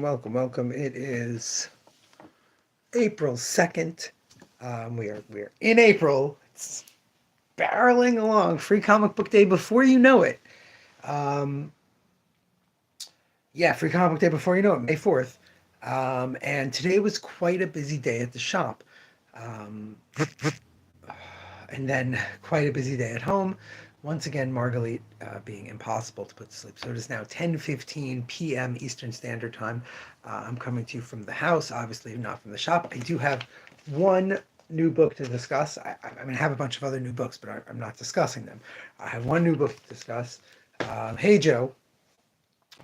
welcome. It is April 2nd. We are in April. It's barreling along. Free Comic Book Day before you know it. Um, Free Comic Book Day before you know it, May 4th. And today was quite a busy day at the shop. Um, and then quite a busy day at home. Once again, Margalit being impossible to put to sleep. So it is now 10:15 p.m. Eastern Standard Time. I'm coming to you from the house, obviously not from the shop. I do have one new book to discuss. I mean, I have a bunch of other new books, but I'm not discussing them. I have one new book to discuss. Hey, Joe.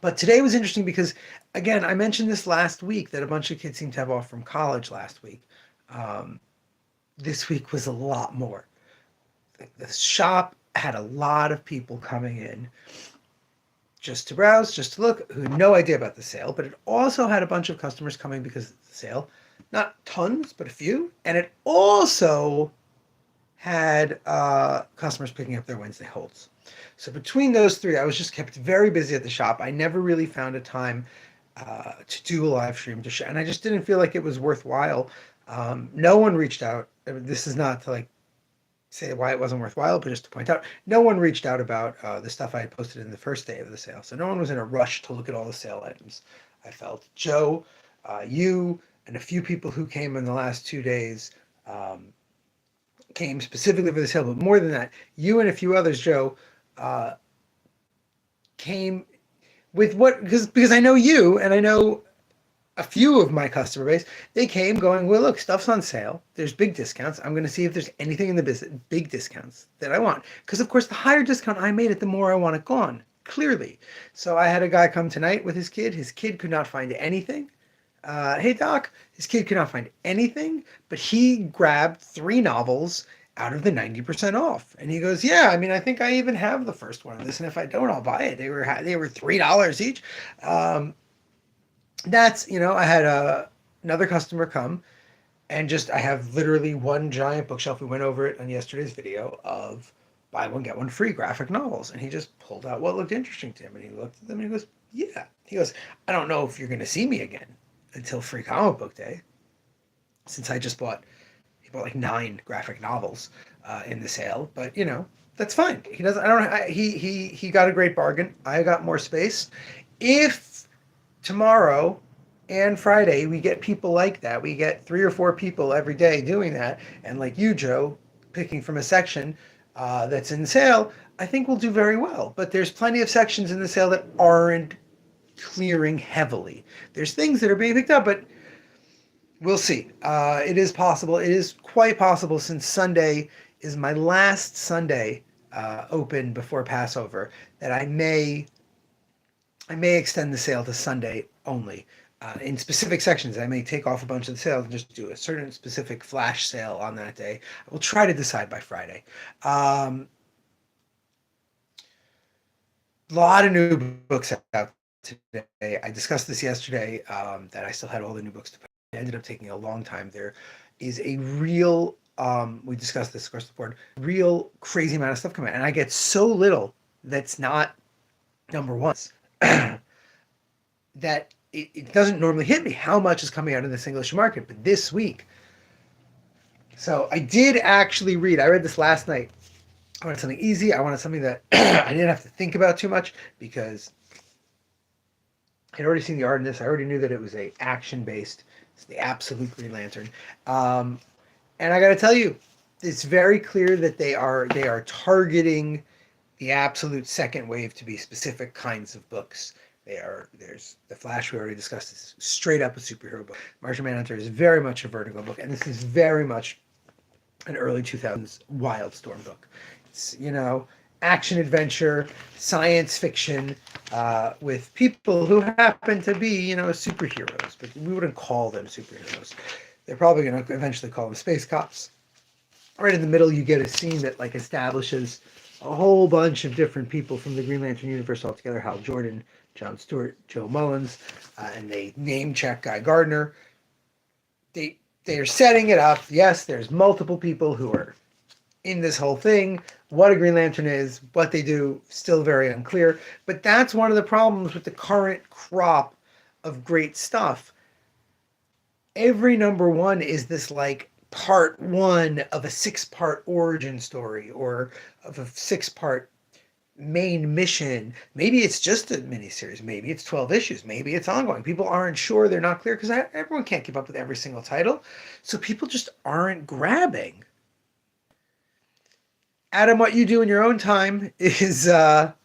But today was interesting because, again, I mentioned this last week that a bunch of kids seemed to have off from college last week. Um, this week was a lot more. The shop had a lot of people coming in just to browse, just to look, who had no idea about the sale, but it also had a bunch of customers coming because of the sale. Not tons, but a few. And it also had customers picking up their Wednesday holds. So between those three, I was just kept very busy at the shop. I never really found a time to do a live stream and I just didn't feel like it was worthwhile. No one reached out. I mean, this is not to like say why it wasn't worthwhile, but just to point out, no one reached out about the stuff I had posted in the first day of the sale. So no one was in a rush to look at all the sale items. I felt Joe, you, and a few people who came in the last 2 days um, came specifically for the sale. But more than that, you and a few others, Joe, uh, came with what because I know you and I know a few of my customer base, they came going, well, look, stuff's on sale. There's big discounts. I'm going to see if there's anything in the business, big discounts that I want. Because, of course, the higher discount I made it, the more I want it gone, clearly. So I had a guy come tonight with his kid. His kid could not find anything. Hey, Doc, his kid could not find anything, but he grabbed 3 novels out of the 90% off. And he goes, yeah, I mean, I think I even have the first one of this. And if I don't, I'll buy it. They were $3 each. I had another customer come and I have literally one giant bookshelf. We went over it on yesterday's video of buy one, get one free graphic novels. And he just pulled out what looked interesting to him. And he looked at them and he goes, yeah. He goes, I don't know if you're going to see me again until Free Comic Book Day, since he bought like 9 graphic novels in the sale. But, that's fine. He doesn't, I don't, I, he got a great bargain. I got more space. If tomorrow and Friday we get people like that, we get 3 or 4 people every day doing that, and like you, Joe, picking from a section that's in sale, I think we'll do very well. But there's plenty of sections in the sale that aren't clearing heavily. There's things that are being picked up, but we'll see. It is possible. It is quite possible, since Sunday is my last Sunday open before Passover, that I may extend the sale to Sunday only. In specific sections, I may take off a bunch of the sales and just do a certain specific flash sale on that day. I will try to decide by Friday. A lot of new books out today. I discussed this yesterday, that I still had all the new books to put. It ended up taking a long time. There is a real, we discussed this across the board, real crazy amount of stuff coming out. And I get so little that's not number ones. That it doesn't normally hit me how much is coming out in this English market, but this week. So I did actually read. I read this last night. I wanted something easy. I wanted something that I didn't have to think about too much, because I'd already seen the art in this. I already knew that it was a action based. It's the absolute Green Lantern, and I got to tell you, it's very clear that they are targeting the absolute second wave to be specific kinds of books. There's the Flash, we already discussed, is straight up a superhero book. Martian Manhunter is very much a Vertigo book, and this is very much an early 2000s Wildstorm book. It's, action adventure, science fiction, with people who happen to be, superheroes, but we wouldn't call them superheroes. They're probably going to eventually call them space cops. Right in the middle, you get a scene that establishes a whole bunch of different people from the Green Lantern universe all together: Hal Jordan, John Stewart, Joe Mullins, and they name check Guy Gardner. They are setting it up. Yes, there's multiple people who are in this whole thing. What a Green Lantern is, what they do, still very unclear. But that's one of the problems with the current crop of great stuff. Every number one is this like part one of a 6-part origin story or of a 6-part main mission. Maybe it's just a miniseries. Maybe it's 12 issues. Maybe it's ongoing. People aren't sure. They're not clear because everyone can't keep up with every single title. So people just aren't grabbing. Adam, what you do in your own time is up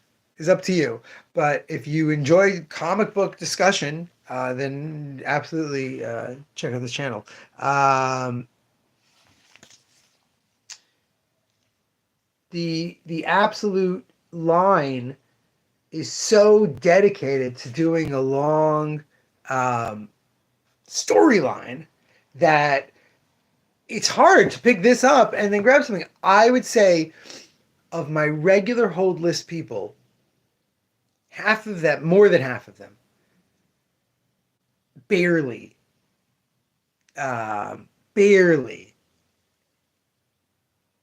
to you. But if you enjoy comic book discussion, then absolutely check out this channel. The Absolute line is so dedicated to doing a long storyline that it's hard to pick this up and then grab something. I would say of my regular hold list people, half of them, more than half of them, barely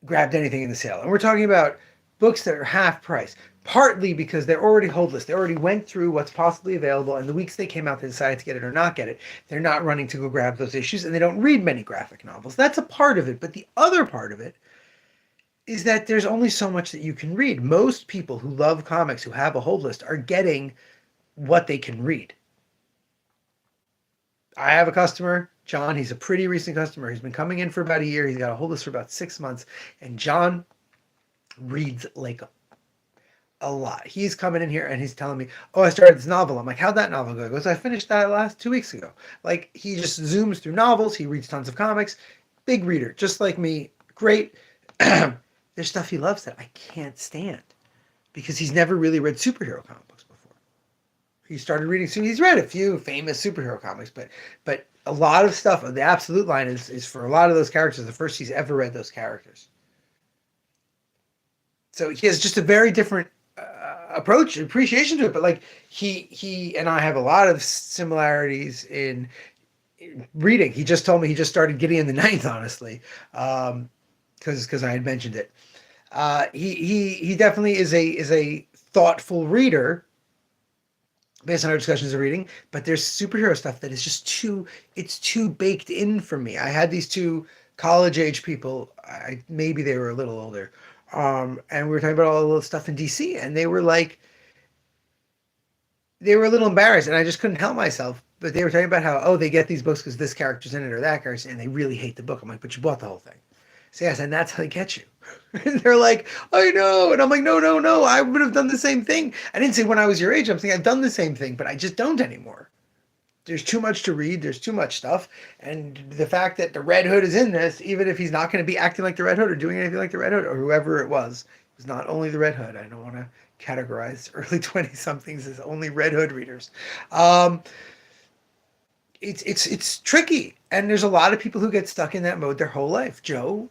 grabbed anything in the sale. And we're talking about books that are half price, partly because they're already hold list. They already went through what's possibly available, and the weeks they came out, they decided to get it or not get it. They're not running to go grab those issues, and they don't read many graphic novels. That's a part of it. But the other part of it is that there's only so much that you can read. Most people who love comics, who have a hold list, are getting what they can read. I have a customer, John. He's a pretty recent customer. He's been coming in for about a year. He's got a hold list for about 6 months. And John reads like a lot. He's coming in here and he's telling me, oh, I started this novel. I'm like, how'd that novel go? He goes, I finished that last 2 weeks ago. Like, he just zooms through novels. He reads tons of comics. Big reader, just like me. Great. There's stuff he loves that I can't stand because he's never really read superhero comic books before. He started reading, so he's read a few famous superhero comics, but a lot of stuff of the Absolute line is for a lot of those characters, the first he's ever read those characters. So he has just a very different approach, appreciation to it. But like he and I have a lot of similarities in reading. He just told me he just started Gideon the Ninth, honestly, because I had mentioned it. He definitely is a thoughtful reader based on our discussions of reading, but there's superhero stuff that is just too baked in for me. I had these two college age people, maybe they were a little older, and we were talking about all the stuff in DC, and they were a little embarrassed, and I just couldn't help myself. But they were talking about how, oh, they get these books because this character's in it or that character's, and they really hate the book. I'm like, but you bought the whole thing. So yes, and that's how they get you. And they're like, I know. And I'm like, no, I would have done the same thing. I didn't say when I was your age. I'm saying I've done the same thing, but I just don't anymore. There's too much to read. There's too much stuff. And the fact that the Red Hood is in this, even if he's not going to be acting like the Red Hood or doing anything like the Red Hood or whoever it was not only the Red Hood. I don't want to categorize early 20-somethings as only Red Hood readers. It's tricky. And there's a lot of people who get stuck in that mode their whole life. Joe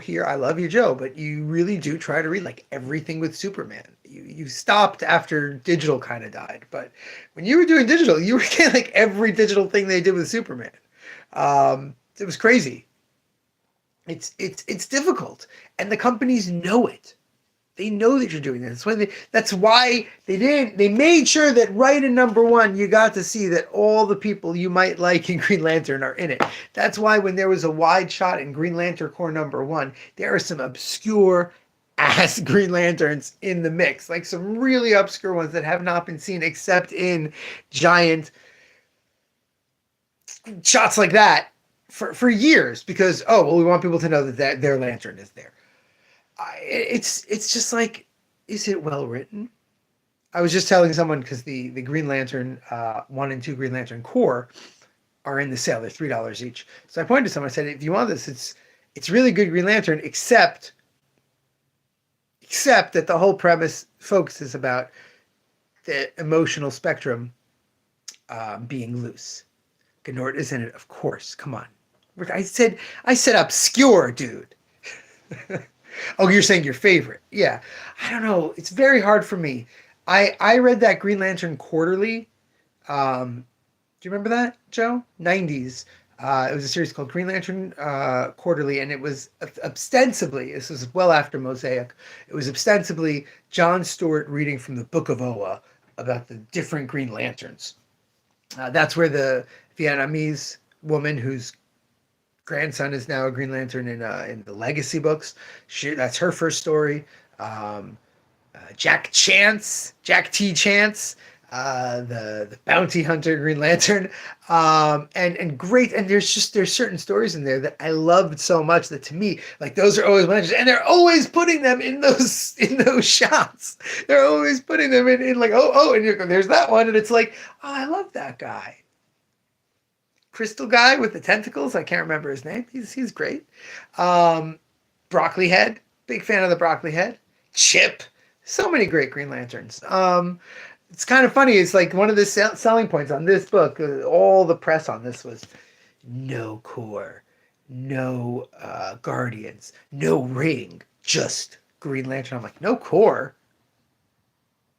here, I love you, Joe, but you really do try to read like everything with Superman. You stopped after digital kind of died, but when you were doing digital, you were getting like every digital thing they did with Superman. It was crazy. It's difficult, and the companies know it. They know that you're doing this. That's why they made sure that right in number one, you got to see that all the people you might like in Green Lantern are in it. That's why when there was a wide shot in Green Lantern Corps number one, there are some obscure ass Green Lanterns in the mix. Like some really obscure ones that have not been seen except in giant shots like that for years because, oh, well, we want people to know that their lantern is there. It's just like, is it well written? I was just telling someone because the Green Lantern 1 and 2 Green Lantern Corps are in the sale. They're $3 each. So I pointed to someone. I said, if you want this, it's really good Green Lantern, except that the whole premise focuses about the emotional spectrum being loose. Gnort is in it, of course. Come on. I said obscure, dude. Oh, you're saying your favorite. Yeah. I don't know. It's very hard for me. I read that Green Lantern Quarterly. Do you remember that, Joe? 90s. It was a series called Green Lantern Quarterly, and it was ostensibly, this was well after Mosaic, it was ostensibly John Stewart reading from the Book of Oa about the different Green Lanterns. That's where the Vietnamese woman whose grandson is now a Green Lantern in the Legacy books. That's her first story. Um, Jack T. Chance, the bounty hunter Green Lantern, and great. And there's certain stories in there that I loved so much that to me, like those are always mentioned, and they're always putting them in those shots. They're always putting them in like and there's that one, and it's like, oh, I love that guy. Crystal guy with the tentacles. I can't remember his name. He's great. Broccoli Head. Big fan of the Broccoli Head. Chip. So many great Green Lanterns. It's kind of funny. It's like one of the selling points on this book. All the press on this was no core, no Guardians, no Ring, just Green Lantern. I'm like, no core?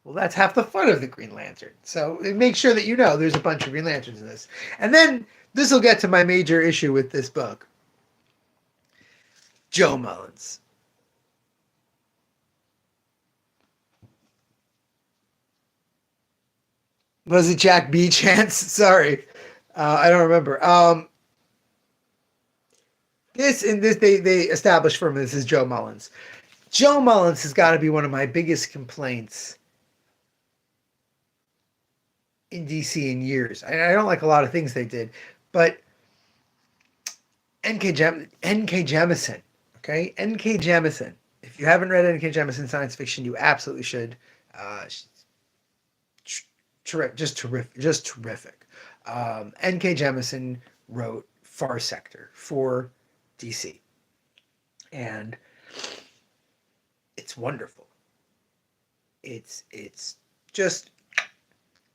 Well, that's half the fun of the Green Lantern. So make sure that you know there's a bunch of Green Lanterns in this. And then this will get to my major issue with this book. Joe Mullins. Was it Jack B. Chance? Sorry. I don't remember. This they established for me this is Joe Mullins. Joe Mullins has got to be one of my biggest complaints in DC in years. I don't like a lot of things they did, but N.K. Jemisin, okay? N.K. Jemisin. If you haven't read N.K. Jemisin science fiction, you absolutely should. Just terrific. N.K. Jemisin wrote Far Sector for DC, and it's wonderful. It's just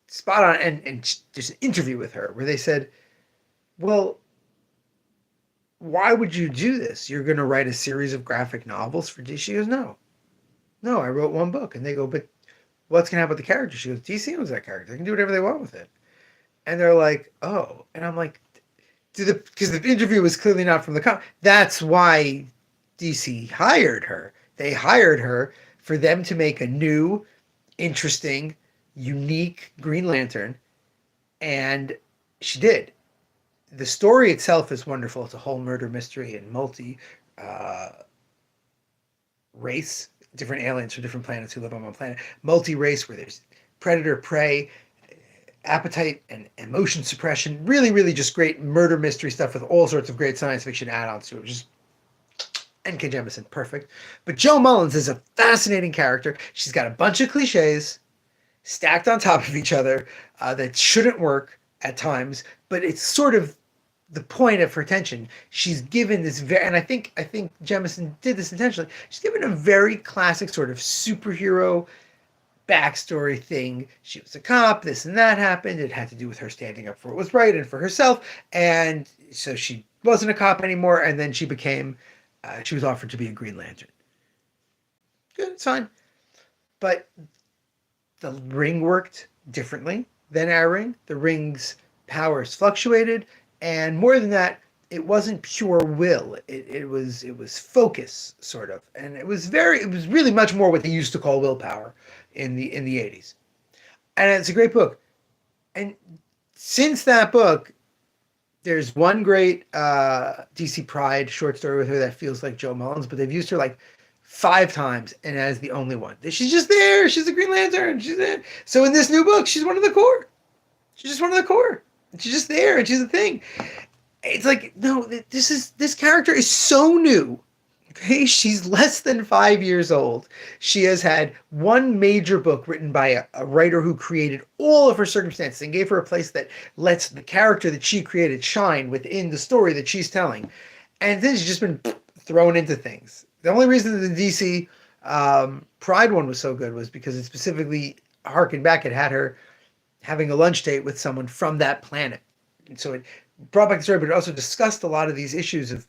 spot on. And there's an interview with her where they said, well, why would you do this? You're going to write a series of graphic novels for DC? She goes, no, I wrote one book. And they go, but what's going to happen with the character? She goes, DC owns that character. They can do whatever they want with it. And they're like, oh. And I'm like, because the interview was clearly not from the comic. That's why DC hired her. They hired her for them to make a new, interesting, unique Green Lantern. And she did. The story itself is wonderful. It's a whole murder mystery and multi-race, different aliens from different planets who live on one planet. Multi-race where there's predator, prey, appetite, and emotion suppression. Really, really just great murder mystery stuff with all sorts of great science fiction add-ons to it. Just N.K. Jemisin, perfect. But Joe Mullins is a fascinating character. She's got a bunch of cliches stacked on top of each other that shouldn't work at times, but it's sort of the point of her tension. She's given this and I think Jemisin did this intentionally. She's given a very classic sort of superhero backstory thing. She was a cop, this and that happened. It had to do with her standing up for what was right and for herself. And so she wasn't a cop anymore. And then she became, she was offered to be a Green Lantern. Good, it's fine. But the Ring worked differently than our Ring. The Ring's powers fluctuated. And more than that, it wasn't pure will. It was focus, sort of. And it was really much more what they used to call willpower in the 80s. And it's a great book. And since that book, there's one great DC Pride short story with her that feels like Joe Mullins, but they've used her like 5 times and as the only one. She's just there. She's a Green Lantern. She's there. So in this new book, she's one of the core. She's just one of the core. She's just there and she's a thing. It's like, no, this character is so new. Okay, she's less than 5 years old. She has had one major book written by a writer who created all of her circumstances and gave her a place that lets the character that she created shine within the story that she's telling. And then she's just been thrown into things. The only reason that the DC Pride one was so good was because it specifically harkened back. It had her having a lunch date with someone from that planet. And so it brought back the story, but it also discussed a lot of these issues of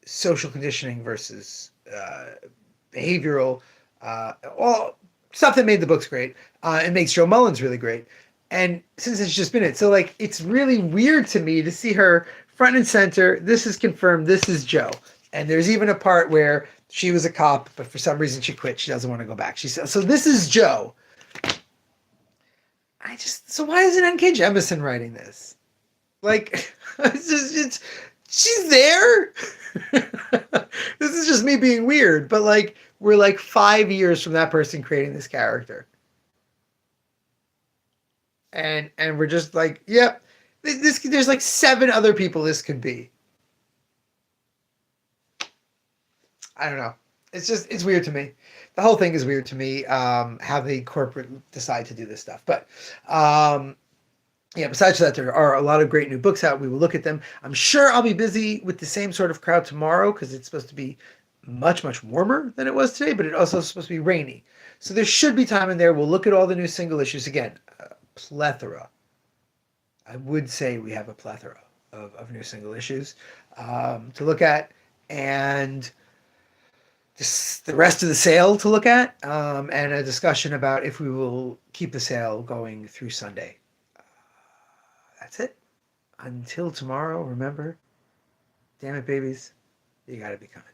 social conditioning versus behavioral, all stuff that made the books great. It makes Joe Mullins really great. And since it's just been it, so like, it's really weird to me to see her front and center. This is confirmed. This is Joe. And there's even a part where she was a cop, but for some reason she quit. She doesn't want to go back. She says, so this is Joe. so why isn't N.K. Jemisin writing this? Like, it's she's there. This is just me being weird, but like, we're like 5 years from that person creating this character, and we're just like, yep, this there's like 7 other people this could be. I don't know. It's weird to me. The whole thing is weird to me. How the corporate decide to do this stuff, but yeah. Besides that, there are a lot of great new books out. We will look at them. I'm sure I'll be busy with the same sort of crowd tomorrow because it's supposed to be much warmer than it was today, but it also is supposed to be rainy. So there should be time in there. We'll look at all the new single issues again. Plethora. I would say we have a plethora of new single issues to look at, and just the rest of the sale to look at, and a discussion about if we will keep the sale going through Sunday. That's it. Until tomorrow, remember, damn it, babies, you gotta be kind.